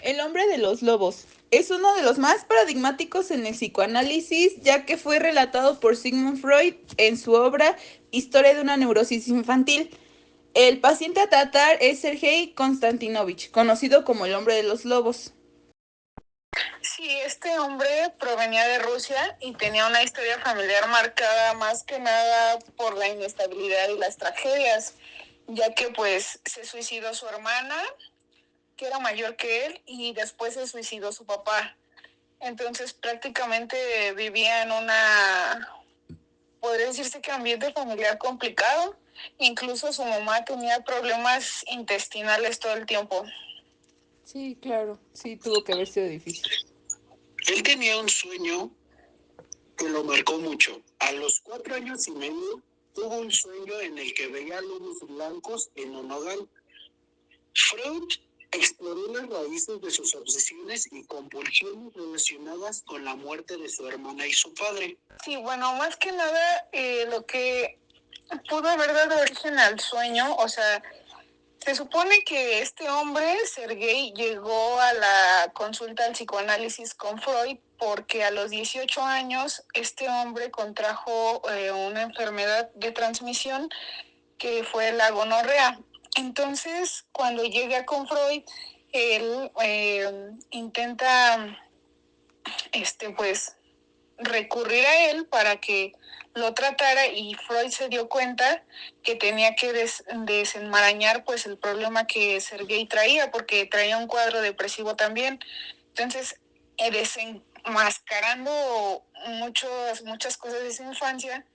El hombre de los lobos es uno de los más paradigmáticos en el psicoanálisis, ya que fue relatado por Sigmund Freud en su obra Historia de una neurosis infantil. El paciente a tratar es Sergei Konstantinovich, conocido como el hombre de los lobos. Sí, este hombre provenía de Rusia y tenía una historia familiar marcada más que nada por la inestabilidad y las tragedias, ya que pues se suicidó su hermana, que era mayor que él, y después se suicidó su papá. Entonces prácticamente vivía en podría decirse que ambiente familiar complicado. Incluso su mamá tenía problemas intestinales todo el tiempo. Sí, claro, sí, tuvo que haber sido difícil. Él tenía un sueño que lo marcó mucho. A los 4 años y medio tuvo un sueño en el que veía lobos blancos en un hogar. Freud exploró las raíces de sus obsesiones y compulsiones relacionadas con la muerte de su hermana y su padre. Sí, bueno, más que nada lo que pudo haber dado origen al sueño, o sea, se supone que este hombre, Sergei, llegó a la consulta al psicoanálisis con Freud porque a los 18 años este hombre contrajo una enfermedad de transmisión que fue la gonorrea. Entonces, cuando llega con Freud, él intenta, pues, recurrir a él para que lo tratara, y Freud se dio cuenta que tenía que desenmarañar pues el problema que Sergei traía, porque traía un cuadro depresivo también. Entonces, desenmascarando muchas cosas de su infancia,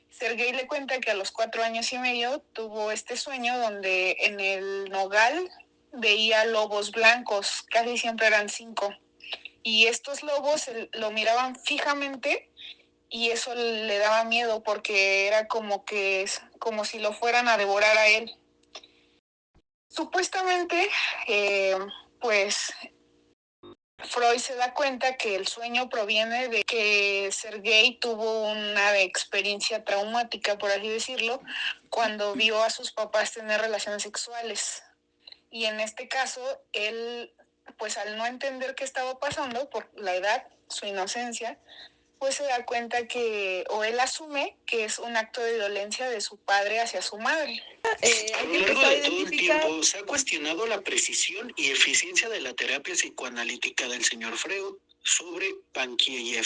Sergei le cuenta que a los 4 años y medio tuvo este sueño donde en el nogal veía lobos blancos, casi siempre eran 5, y estos lobos lo miraban fijamente y eso le daba miedo porque era como si lo fueran a devorar a él. Supuestamente, pues Freud se da cuenta que el sueño proviene de que Sergei tuvo una experiencia traumática, por así decirlo, cuando vio a sus papás tener relaciones sexuales. Y en este caso, él, pues al no entender qué estaba pasando por la edad, su inocencia, pues se da cuenta o él asume que es un acto de violencia de su padre hacia su madre. A lo largo de todo el tiempo se ha cuestionado la precisión y eficiencia de la terapia psicoanalítica del señor Freud sobre Pankiev.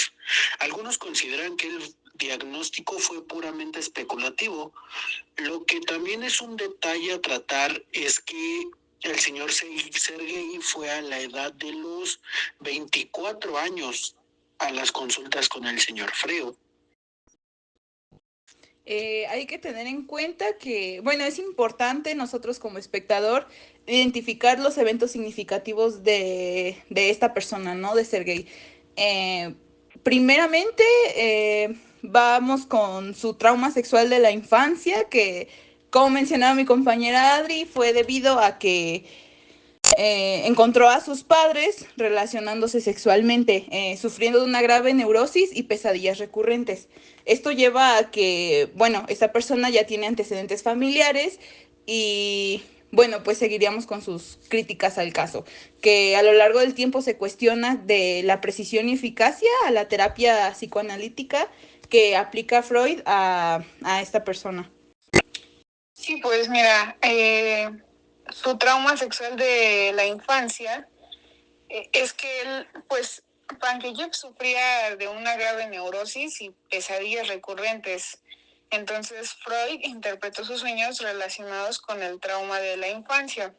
Algunos consideran que el diagnóstico fue puramente especulativo. Lo que también es un detalle a tratar es que el señor Sergei fue a la edad de los 24 años a las consultas con el señor Freud. Hay que tener en cuenta que, bueno, es importante nosotros como espectador identificar los eventos significativos de esta persona, ¿no? De Sergei. Eh, Primeramente, vamos con su trauma sexual de la infancia, que, como mencionaba mi compañera Adri, fue debido a que encontró a sus padres relacionándose sexualmente, sufriendo de una grave neurosis y pesadillas recurrentes. Esto lleva a que, bueno, esta persona ya tiene antecedentes familiares y, bueno, pues seguiríamos con sus críticas al caso, que a lo largo del tiempo se cuestiona de la precisión y eficacia a la terapia psicoanalítica que aplica Freud a esta persona. Sí, pues mira, su trauma sexual de la infancia es que él, pues, Pankejeff sufría de una grave neurosis y pesadillas recurrentes. Entonces Freud interpretó sus sueños relacionados con el trauma de la infancia.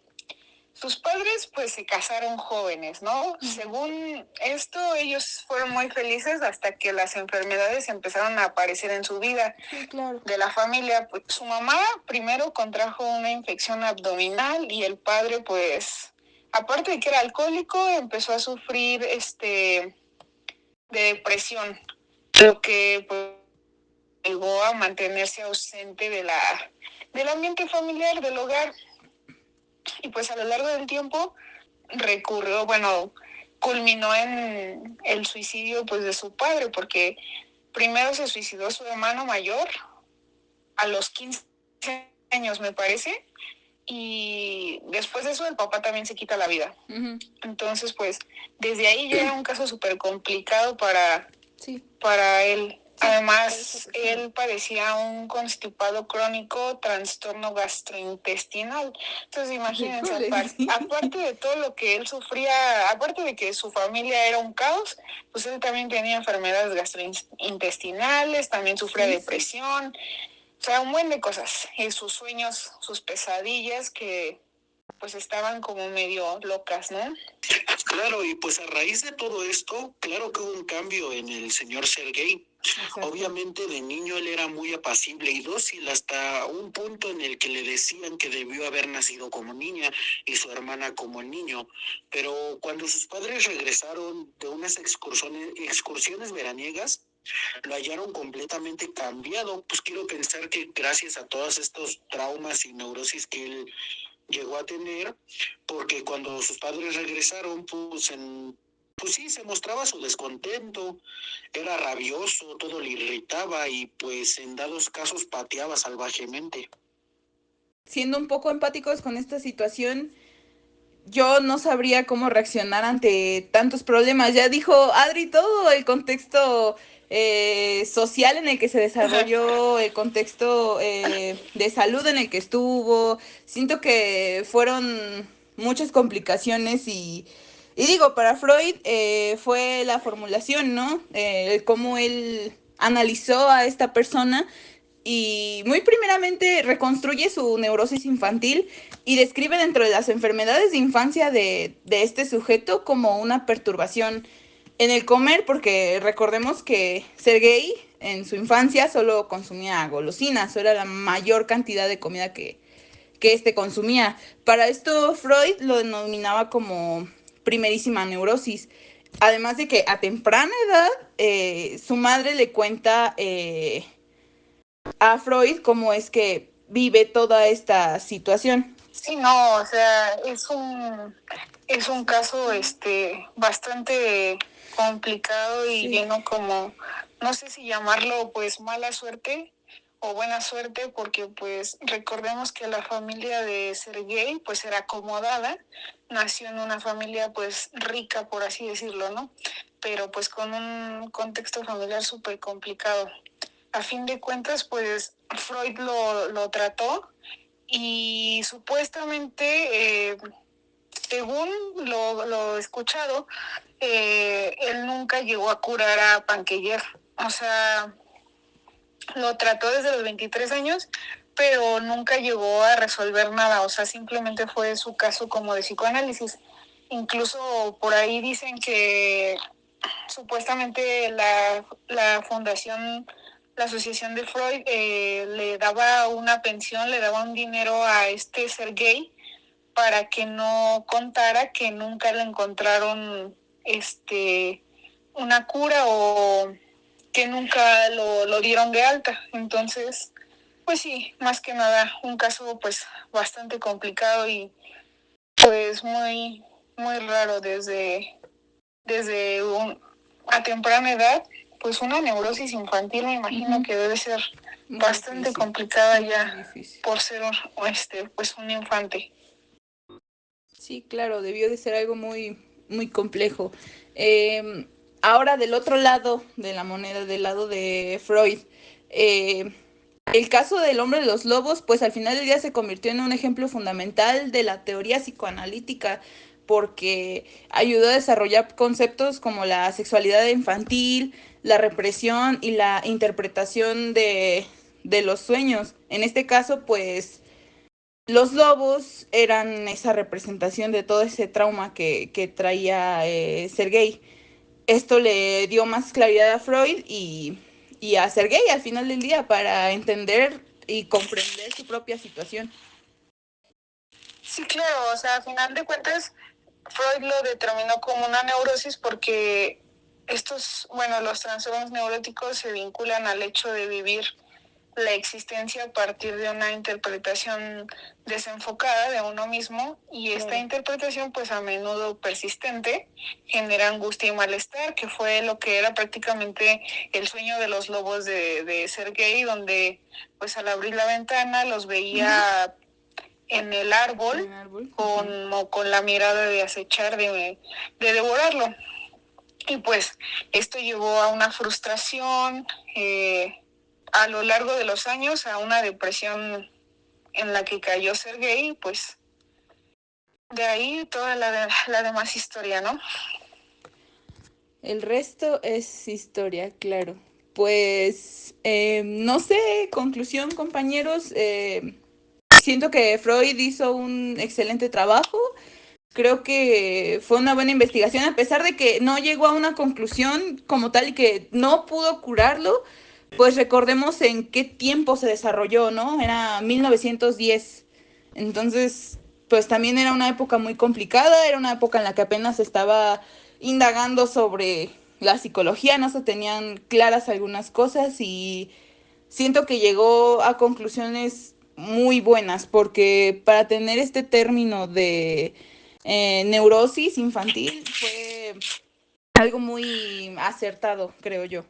Sus padres pues se casaron jóvenes, ¿no? Según esto, ellos fueron muy felices hasta que las enfermedades empezaron a aparecer en su vida. Sí, claro. De la familia, pues su mamá primero contrajo una infección abdominal y el padre pues, aparte de que era alcohólico, empezó a sufrir de depresión, lo que pues llegó a mantenerse ausente del ambiente familiar, del hogar. Y pues a lo largo del tiempo culminó en el suicidio pues de su padre, porque primero se suicidó su hermano mayor a los 15 años, me parece, y después de eso el papá también se quita la vida. Uh-huh. Entonces, pues, desde ahí ya era un caso súper complicado para él. Sí, además, él padecía un constipado crónico, trastorno gastrointestinal. Entonces, imagínense, aparte de todo lo que él sufría, aparte de que su familia era un caos, pues él también tenía enfermedades gastrointestinales, también sufría depresión, o sea, un buen de cosas. Y sus sueños, sus pesadillas que pues estaban como medio locas, ¿no? Claro, y pues a raíz de todo esto, claro que hubo un cambio en el señor Sergei. Exacto. Obviamente de niño él era muy apacible y dócil hasta un punto en el que le decían que debió haber nacido como niña y su hermana como niño. Pero cuando sus padres regresaron de unas excursiones veraniegas, lo hallaron completamente cambiado. Pues quiero pensar que gracias a todos estos traumas y neurosis que él llegó a tener, porque cuando sus padres regresaron, pues sí, se mostraba su descontento, era rabioso, todo le irritaba y pues en dados casos pateaba salvajemente. Siendo un poco empáticos con esta situación, yo no sabría cómo reaccionar ante tantos problemas. Ya dijo Adri todo el contexto social en el que se desarrolló, el contexto de salud en el que estuvo. Siento que fueron muchas complicaciones y digo, para Freud fue la formulación, ¿no? Cómo él analizó a esta persona y muy primeramente reconstruye su neurosis infantil y describe dentro de las enfermedades de infancia de este sujeto como una perturbación en el comer, porque recordemos que Sergei en su infancia solo consumía golosinas, o era la mayor cantidad de comida que consumía. Para esto Freud lo denominaba como primerísima neurosis. Además de que a temprana edad su madre le cuenta a Freud cómo es que vive toda esta situación. Sí, no, o sea, es un caso bastante complicado y lleno como, no sé si llamarlo pues mala suerte o buena suerte, porque pues recordemos que la familia de Sergei pues era acomodada, nació en una familia pues rica, por así decirlo, ¿no? Pero pues con un contexto familiar súper complicado. A fin de cuentas, pues Freud lo trató y supuestamente, según lo escuchado, él nunca llegó a curar a Pankejeff. O sea, lo trató desde los 23 años, pero nunca llegó a resolver nada. O sea, simplemente fue su caso como de psicoanálisis. Incluso por ahí dicen que supuestamente la fundación, la asociación de Freud le daba una pensión, le daba un dinero a este Sergei para que no contara que nunca le encontraron una cura o que nunca lo dieron de alta. Entonces, pues sí, más que nada un caso pues bastante complicado y pues muy, muy raro desde a temprana edad, pues una neurosis infantil me imagino que debe ser muy bastante difícil, complicada ya difícil. Por ser pues un infante. Sí, claro, debió de ser algo muy, muy complejo. Ahora del otro lado de la moneda, del lado de Freud, el caso del hombre de los lobos, pues al final del día se convirtió en un ejemplo fundamental de la teoría psicoanalítica, porque ayudó a desarrollar conceptos como la sexualidad infantil, la represión y la interpretación de los sueños. En este caso, pues los lobos eran esa representación de todo ese trauma que traía Sergei. Esto le dio más claridad a Freud y a Sergei al final del día para entender y comprender su propia situación. Sí, claro, o sea, a final de cuentas, Freud lo determinó como una neurosis porque los trastornos neuróticos se vinculan al hecho de vivir la existencia a partir de una interpretación desenfocada de uno mismo y esta interpretación pues a menudo persistente genera angustia y malestar, que fue lo que era prácticamente el sueño de los lobos de Sergei, donde pues al abrir la ventana los veía en el árbol, con la mirada de acechar, de devorarlo. Y pues esto llevó a una frustración, a lo largo de los años, a una depresión en la que cayó Sergei, pues de ahí toda la demás historia, ¿no? El resto es historia, claro. Pues, no sé, conclusión, compañeros. Siento que Freud hizo un excelente trabajo. Creo que fue una buena investigación, a pesar de que no llegó a una conclusión como tal y que no pudo curarlo, pues recordemos en qué tiempo se desarrolló, ¿no? Era 1910. Entonces, pues también era una época muy complicada, era una época en la que apenas estaba indagando sobre la psicología, no se tenían claras algunas cosas y siento que llegó a conclusiones muy buenas, porque para tener este término de neurosis infantil fue algo muy acertado, creo yo.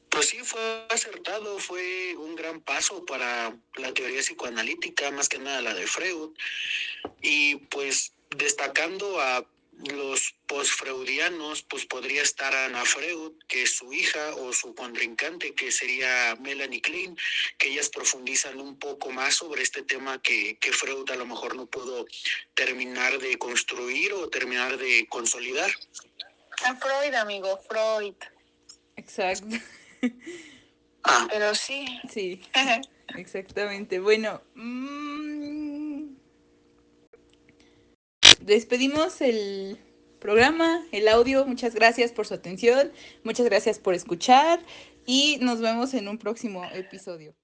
Pues sí, fue acertado, fue un gran paso para la teoría psicoanalítica, más que nada la de Freud, y pues destacando a los postfreudianos, pues podría estar Ana Freud, que es su hija, o su contrincante, que sería Melanie Klein, que ellas profundizan un poco más sobre este tema que Freud a lo mejor no pudo terminar de construir o terminar de consolidar. A Freud, amigo, Freud. Exacto. Pero sí. Sí, exactamente. Bueno, despedimos el programa, el audio. Muchas gracias por su atención, muchas gracias por escuchar y nos vemos en un próximo episodio.